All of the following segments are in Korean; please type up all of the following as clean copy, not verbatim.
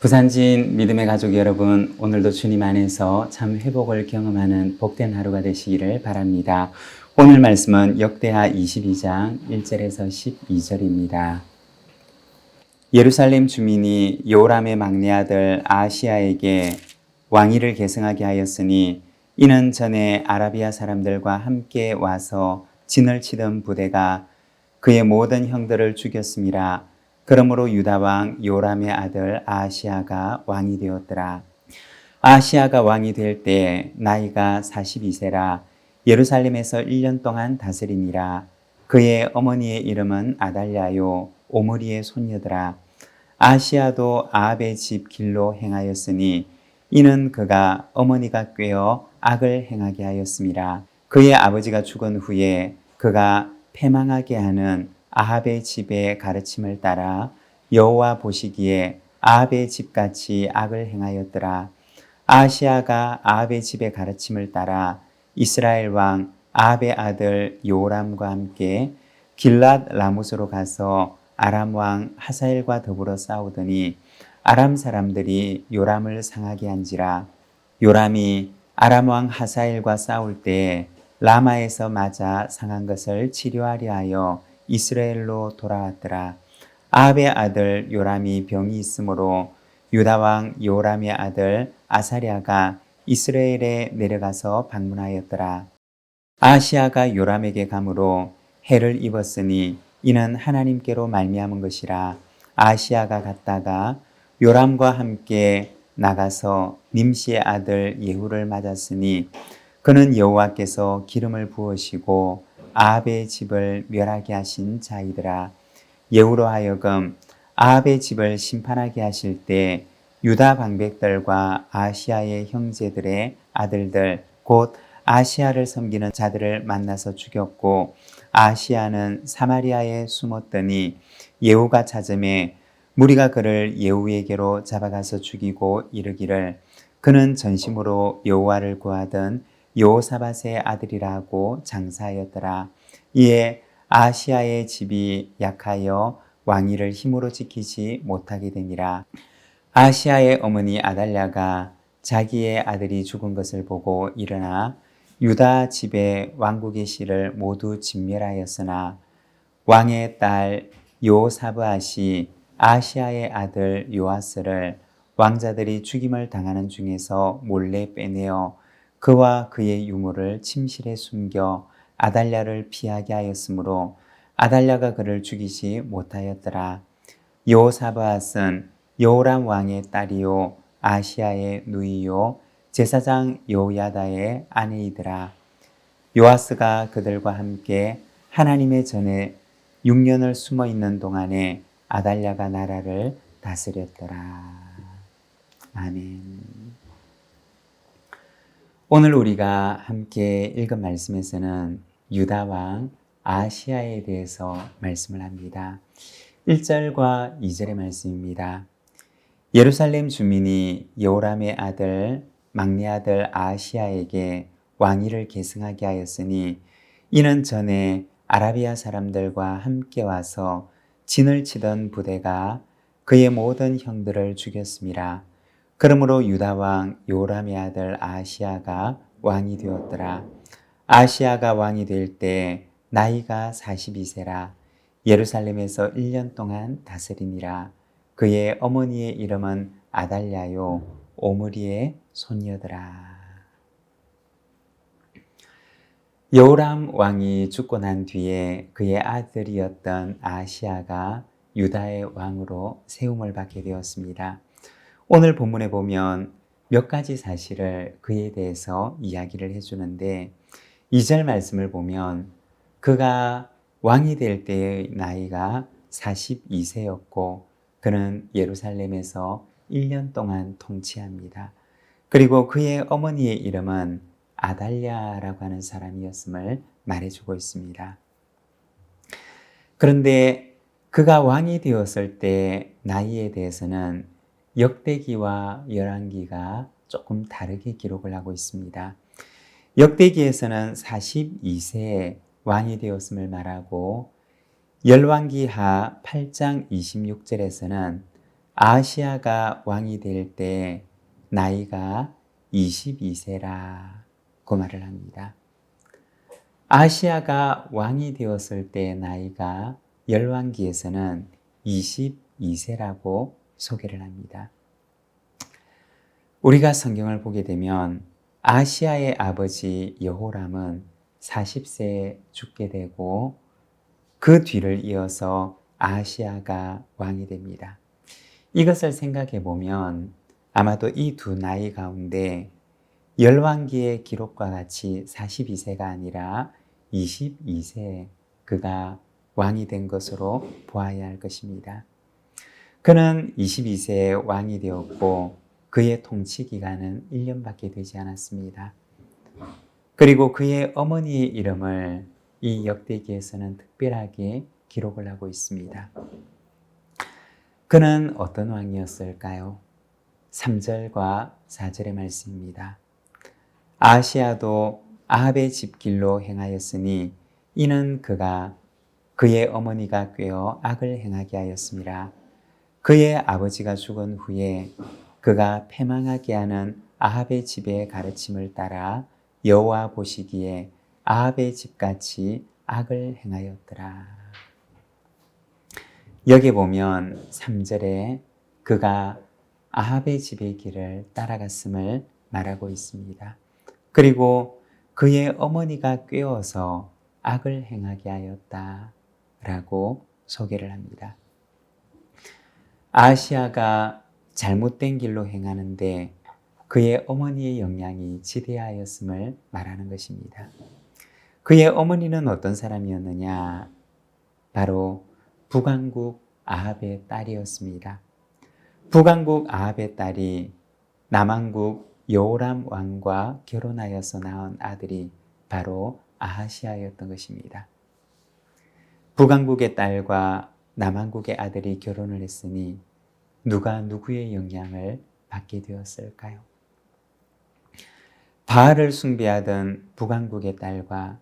부산진 믿음의 가족 여러분, 오늘도 주님 안에서 참 회복을 경험하는 복된 하루가 되시기를 바랍니다. 오늘 말씀은 역대하 22장 1절에서 12절입니다. 예루살렘 주민이 요람의 막내 아들 아하시야에게 왕위를 계승하게 하였으니 이는 전에 아라비아 사람들과 함께 와서 진을 치던 부대가 그의 모든 형들을 죽였음이라. 그러므로 유다 왕 요람의 아들 아하시야가 왕이 되었더라. 아하시야가 왕이 될 때 나이가 42세라 예루살렘에서 1년 동안 다스리니라. 그의 어머니의 이름은 아달랴요 오므리의 손녀더라. 아하시야도 아합의 집 길로 행하였으니 이는 그가 어머니가 꾀어 악을 행하게 하였음이라. 그의 아버지가 죽은 후에 그가 패망하게 하는 아합의 집의 가르침을 따라 여호와 보시기에 아합의 집같이 악을 행하였더라. 아하시야가 아합의 집의 가르침을 따라 이스라엘 왕 아합의 아들 요람과 함께 길랏 라못으로 가서 아람 왕 하사엘과 더불어 싸우더니 아람 사람들이 요람을 상하게 한지라. 요람이 아람 왕 하사엘과 싸울 때 라마에서 맞아 상한 것을 치료하려 하여 이스라엘로 돌아왔더라. 아합의 아들 요람이 병이 있으므로 유다 왕 요람의 아들 아사랴가 이스라엘에 내려가서 방문하였더라. 아하시야가 요람에게 감으로 해를 입었으니 이는 하나님께로 말미암은 것이라. 아하시야가 갔다가 요람과 함께 나가서 님시의 아들 예후를 맞았으니 그는 여호와께서 기름을 부으시고 아합의 집을 멸하게 하신 자이더라. 예후로 하여금 아합의 집을 심판하게 하실 때 유다 방백들과 아하시야의 형제들의 아들들 곧 아하시야를 섬기는 자들을 만나서 죽였고 아하시야는 사마리아에 숨었더니 예후가 찾음에 무리가 그를 예후에게로 잡아가서 죽이고 이르기를 그는 전심으로 여호와를 구하던 여호사밧의 아들이라 하고 장사하였더라. 이에 아하시야의 집이 약하여 왕위를 힘으로 지키지 못하게 되니라. 아하시야의 어머니 아달랴가 자기의 아들이 죽은 것을 보고 일어나 유다 집의 왕국의 씨를 모두 진멸하였으나 왕의 딸 여호사브앗이 아하시야의 아들 요아스를 왕자들이 죽임을 당하는 중에서 몰래 빼내어 그와 그의 유물을 침실에 숨겨 아달랴를 피하게 하였으므로 아달랴가 그를 죽이지 못하였더라. 여호사브앗은 여호람 왕의 딸이요 아하시야의 누이요 제사장 여호야다의 아내이더라. 요아스가 그들과 함께 하나님의 전에 6년을 숨어 있는 동안에 아달랴가 나라를 다스렸더라. 아멘. 오늘 우리가 함께 읽은 말씀에서는 유다 왕 아하시야에 대해서 말씀을 합니다. 1절과 2절의 말씀입니다. 예루살렘 주민이 여호람의 아들 막내 아들 아하시야에게 왕위를 계승하게 하였으니 이는 전에 아라비아 사람들과 함께 와서 진을 치던 부대가 그의 모든 형들을 죽였음이라. 그러므로 유다 왕 요람의 아들 아하시야가 왕이 되었더라. 아하시야가 왕이 될 때 나이가 42세라 예루살렘에서 1년 동안 다스리니라. 그의 어머니의 이름은 아달랴요 오므리의 손녀더라. 여호람 왕이 죽고 난 뒤에 그의 아들이었던 아하시야가 유다의 왕으로 세움을 받게 되었습니다. 오늘 본문에 보면 몇 가지 사실을 그에 대해서 이야기를 해주는데 2절 말씀을 보면 그가 왕이 될 때의 나이가 42세였고 그는 예루살렘에서 1년 동안 통치합니다. 그리고 그의 어머니의 이름은 아달랴라고 하는 사람이었음을 말해주고 있습니다. 그런데 그가 왕이 되었을 때 나이에 대해서는 역대기와 열왕기가 조금 다르게 기록을 하고 있습니다. 역대기에서는 42세에 왕이 되었음을 말하고 열왕기하 8장 26절에서는 아하시아가 왕이 될 때 나이가 22세라고 말을 합니다. 아하시아가 왕이 되었을 때 나이가 열왕기에서는 22세라고 소개를 합니다. 우리가 성경을 보게 되면 아하시아의 아버지 여호람은 40세에 죽게 되고 그 뒤를 이어서 아하시아가 왕이 됩니다. 이것을 생각해 보면 아마도 이 두 나이 가운데 열왕기의 기록과 같이 42세가 아니라 22세 그가 왕이 된 것으로 보아야 할 것입니다. 그는 22세에 왕이 되었고 그의 통치 기간은 1년밖에 되지 않았습니다. 그리고 그의 어머니의 이름을 이 역대기에서는 특별하게 기록을 하고 있습니다. 그는 어떤 왕이었을까요? 3절과 4절의 말씀입니다. 아하시아도 아합의 집길로 행하였으니 이는 그가 그의 어머니가 꾀어 악을 행하게 하였습니다. 그의 아버지가 죽은 후에 그가 패망하게 하는 아합의 집의 가르침을 따라 여호와 보시기에 아합의 집같이 악을 행하였더라. 여기 보면 3절에 그가 아합의 집의 길을 따라갔음을 말하고 있습니다. 그리고 그의 어머니가 꾀어서 악을 행하게 하였다라고 소개를 합니다. 아하시아가 잘못된 길로 행하는데 그의 어머니의 영향이 지대하였음을 말하는 것입니다. 그의 어머니는 어떤 사람이었느냐? 바로 북왕국 아합의 딸이었습니다. 북왕국 아합의 딸이 남왕국 여호람 왕과 결혼하여서 낳은 아들이 바로 아하시아였던 것입니다. 북왕국의 딸과 남왕국의 아들이 결혼을 했으니 누가 누구의 영향을 받게 되었을까요? 바알을 숭배하던 북왕국의 딸과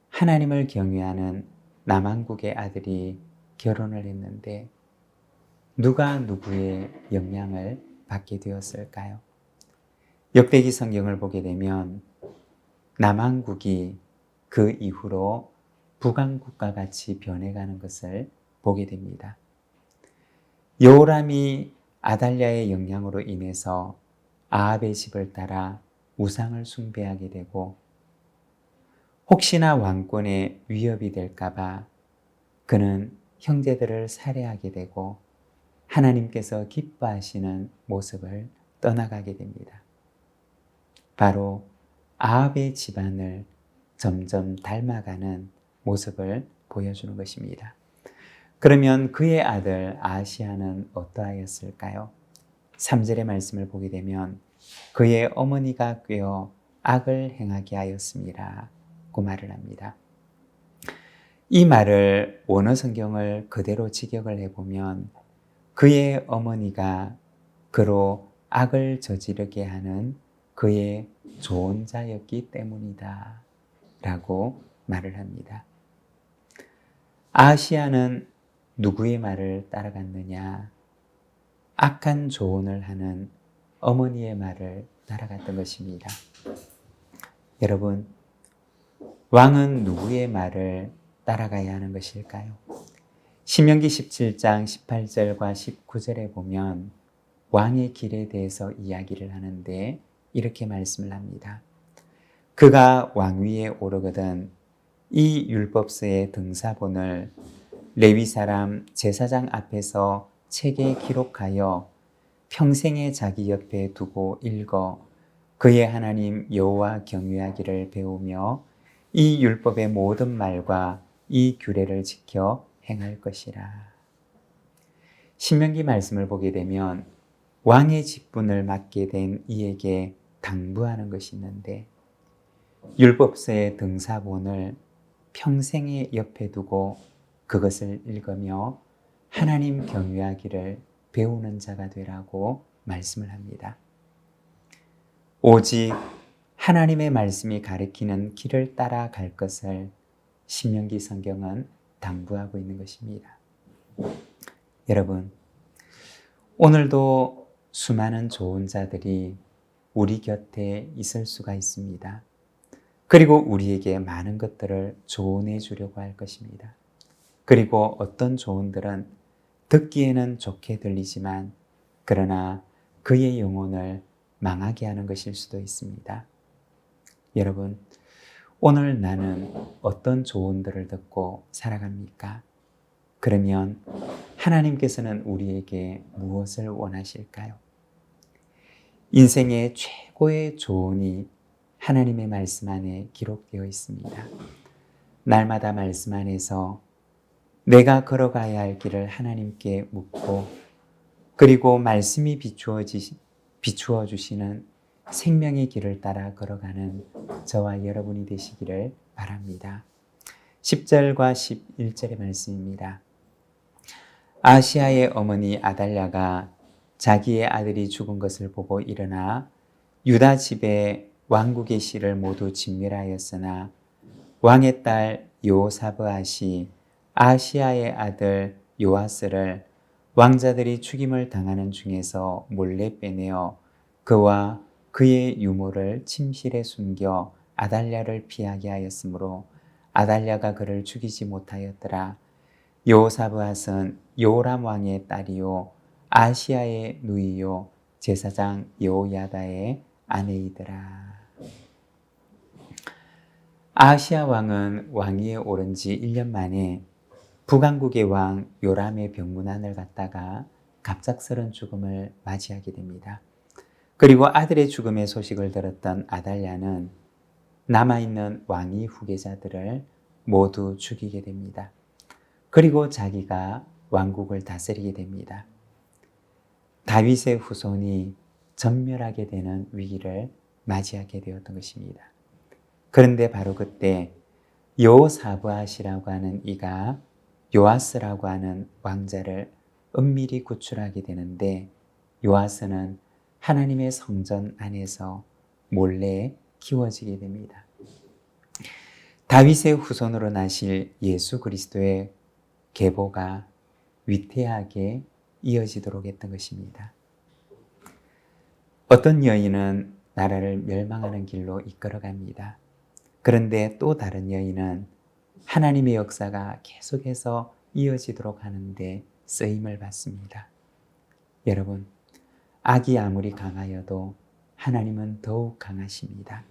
하나님을 경외하는 남왕국의 아들이 결혼을 했는데 누가 누구의 영향을 받게 되었을까요? 역대기 성경을 보게 되면 남왕국이 그 이후로 북왕국과 같이 변해가는 것을 보게 됩니다. 여호람이 아달랴의 영향으로 인해서 아합의 집을 따라 우상을 숭배하게 되고 혹시나 왕권에 위협이 될까봐 그는 형제들을 살해하게 되고 하나님께서 기뻐하시는 모습을 떠나가게 됩니다. 바로 아합의 집안을 점점 닮아가는 모습을 보여주는 것입니다. 그러면 그의 아들 아하시아는 어떠하였을까요? 3절의 말씀을 보게 되면 그의 어머니가 꾀어 악을 행하게 하였습니다. 고 말을 합니다. 이 말을 원어 성경을 그대로 직역을 해보면 그의 어머니가 그로 악을 저지르게 하는 그의 좋은 자였기 때문이다 라고 말을 합니다. 아하시아는 누구의 말을 따라갔느냐? 악한 조언을 하는 어머니의 말을 따라갔던 것입니다. 여러분, 왕은 누구의 말을 따라가야 하는 것일까요? 신명기 17장 18절과 19절에 보면 왕의 길에 대해서 이야기를 하는데 이렇게 말씀을 합니다. 그가 왕위에 오르거든 이 율법서의 등사본을 레위 사람 제사장 앞에서 책에 기록하여 평생에 자기 옆에 두고 읽어 그의 하나님 여호와 경외하기를 배우며 이 율법의 모든 말과 이 규례를 지켜 행할 것이라. 신명기 말씀을 보게 되면 왕의 직분을 맡게 된 이에게 당부하는 것이 있는데 율법서의 등사본을 평생에 옆에 두고 그것을 읽으며 하나님 경외하기를 배우는 자가 되라고 말씀을 합니다. 오직 하나님의 말씀이 가리키는 길을 따라갈 것을 신명기 성경은 당부하고 있는 것입니다. 여러분, 오늘도 수많은 좋은 자들이 우리 곁에 있을 수가 있습니다. 그리고 우리에게 많은 것들을 조언해 주려고 할 것입니다. 그리고 어떤 조언들은 듣기에는 좋게 들리지만 그러나 그의 영혼을 망하게 하는 것일 수도 있습니다. 여러분, 오늘 나는 어떤 조언들을 듣고 살아갑니까? 그러면 하나님께서는 우리에게 무엇을 원하실까요? 인생의 최고의 조언이 하나님의 말씀 안에 기록되어 있습니다. 날마다 말씀 안에서 내가 걸어가야 할 길을 하나님께 묻고 그리고 말씀이 비추어 주시는 생명의 길을 따라 걸어가는 저와 여러분이 되시기를 바랍니다. 10절과 11절의 말씀입니다. 아시아의 어머니 아달랴가 자기의 아들이 죽은 것을 보고 일어나 유다 집의 왕국의 씨를 모두 진멸하였으나 왕의 딸 여호사브앗이 아시아의 아들 요아스를 왕자들이 죽임을 당하는 중에서 몰래 빼내어 그와 그의 유모를 침실에 숨겨 아달랴를 피하게 하였으므로 아달랴가 그를 죽이지 못하였더라. 여호사브앗은 요람 왕의 딸이요 아시아의 누이요 제사장 여호야다의 아내이더라. 아시아 왕은 왕위에 오른 지 1년 만에 북왕국의 왕 요람의 병문안을 갔다가 갑작스런 죽음을 맞이하게 됩니다. 그리고 아들의 죽음의 소식을 들었던 아달랴는 남아있는 왕위 후계자들을 모두 죽이게 됩니다. 그리고 자기가 왕국을 다스리게 됩니다. 다윗의 후손이 전멸하게 되는 위기를 맞이하게 되었던 것입니다. 그런데 바로 그때 여호사브앗이라고 하는 이가 요아스라고 하는 왕자를 은밀히 구출하게 되는데 요아스는 하나님의 성전 안에서 몰래 키워지게 됩니다. 다윗의 후손으로 나실 예수 그리스도의 계보가 위태하게 이어지도록 했던 것입니다. 어떤 여인은 나라를 멸망하는 길로 이끌어갑니다. 그런데 또 다른 여인은 하나님의 역사가 계속해서 이어지도록 하는데 쓰임을 받습니다. 여러분, 악이 아무리 강하여도 하나님은 더욱 강하십니다.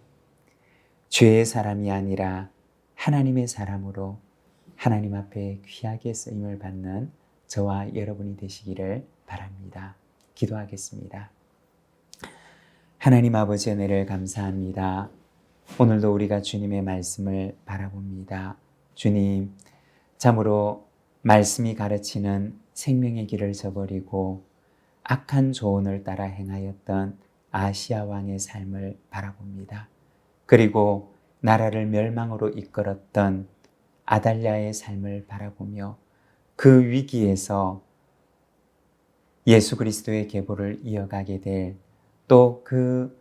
죄의 사람이 아니라 하나님의 사람으로 하나님 앞에 귀하게 쓰임을 받는 저와 여러분이 되시기를 바랍니다. 기도하겠습니다. 하나님 아버지 은혜를 감사합니다. 오늘도 우리가 주님의 말씀을 바라봅니다. 주님, 참으로 말씀이 가르치는 생명의 길을 저버리고 악한 조언을 따라 행하였던 아시아 왕의 삶을 바라봅니다. 그리고 나라를 멸망으로 이끌었던 아달랴의 삶을 바라보며 그 위기에서 예수 그리스도의 계보를 이어가게 될 또 그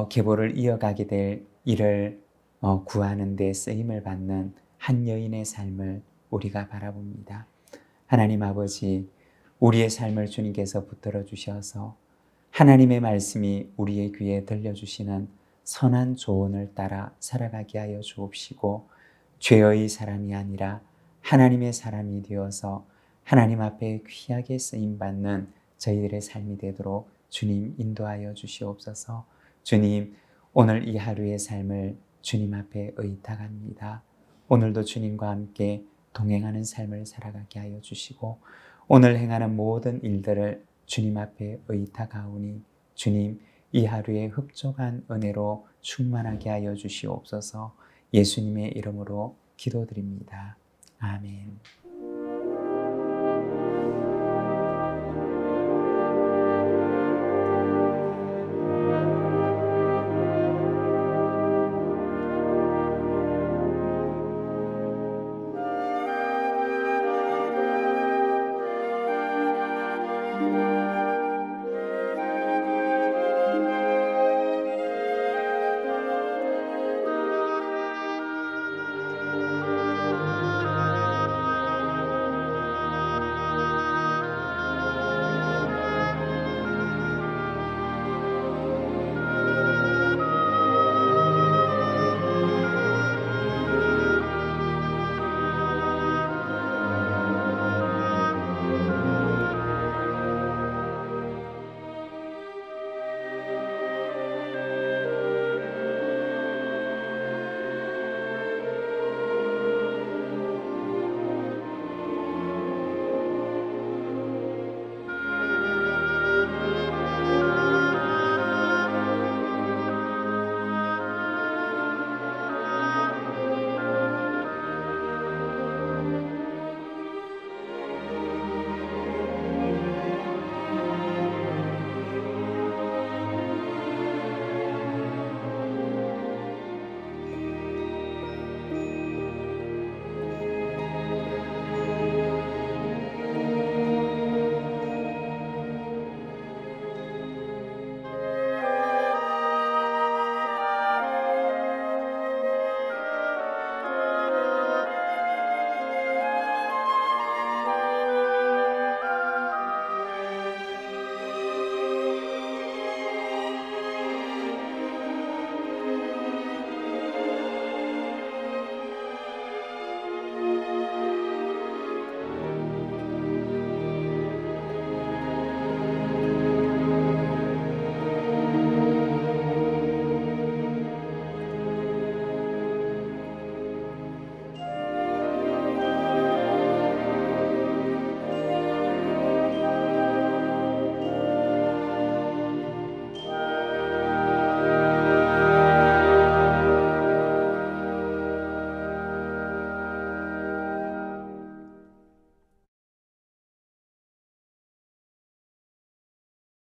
계보를 이어가게 될 일을 구하는 데 쓰임을 받는 한 여인의 삶을 우리가 바라봅니다. 하나님 아버지, 우리의 삶을 주님께서 붙들어 주셔서 하나님의 말씀이 우리의 귀에 들려주시는 선한 조언을 따라 살아가게 하여 주옵시고 죄의 사람이 아니라 하나님의 사람이 되어서 하나님 앞에 귀하게 쓰임받는 저희들의 삶이 되도록 주님 인도하여 주시옵소서. 주님, 오늘 이 하루의 삶을 주님 앞에 의탁합니다. 오늘도 주님과 함께 동행하는 삶을 살아가게 하여 주시고 오늘 행하는 모든 일들을 주님 앞에 의탁하오니 주님, 이 하루의 흡족한 은혜로 충만하게 하여 주시옵소서. 예수님의 이름으로 기도드립니다. 아멘.